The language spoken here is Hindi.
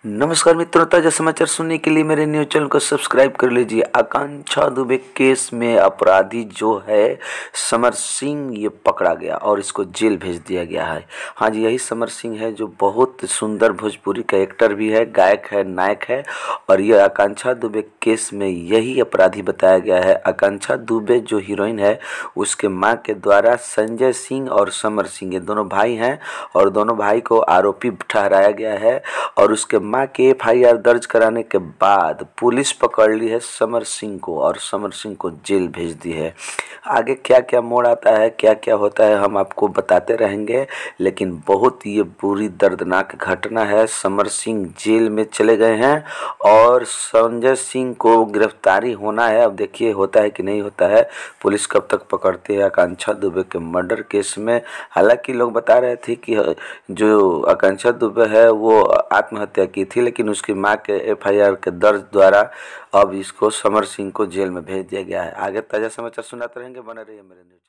नमस्कार मित्रों, ताजा समाचार सुनने के लिए मेरे न्यूज चैनल को सब्सक्राइब कर लीजिए। आकांक्षा दुबे केस में अपराधी जो है समर सिंह, ये पकड़ा गया और इसको जेल भेज दिया गया है। हाँ जी, यही समर सिंह है जो बहुत सुंदर भोजपुरी का एक्टर भी है, गायक है, नायक है। और ये आकांक्षा दुबे केस में यही अपराधी बताया गया है। आकांक्षा दुबे जो हीरोइन है, उसके माँ के द्वारा संजय सिंह और समर सिंह, ये दोनों भाई हैं और दोनों भाई को आरोपी ठहराया गया है। और उसके मां के एफआईआर दर्ज कराने के बाद पुलिस पकड़ ली है समर सिंह को और समर सिंह को जेल भेज दी है। आगे क्या क्या मोड़ आता है, क्या क्या होता है, हम आपको बताते रहेंगे। लेकिन बहुत ये बुरी दर्दनाक घटना है। समर सिंह जेल में चले गए हैं और संजय सिंह को गिरफ्तारी होना है। अब देखिए होता है कि नहीं होता है, पुलिस कब तक पकड़ती है आकांक्षा दुबे के मर्डर केस में। हालांकि लोग बता रहे थे कि जो आकांक्षा दुबे है वो आत्महत्या की थी, लेकिन उसकी मां के एफआईआर के दर्ज द्वारा अब इसको समर सिंह को जेल में भेज दिया गया है। आगे ताजा समाचार सुनाते रहेंगे, बने रहिए मेरे न्यूज।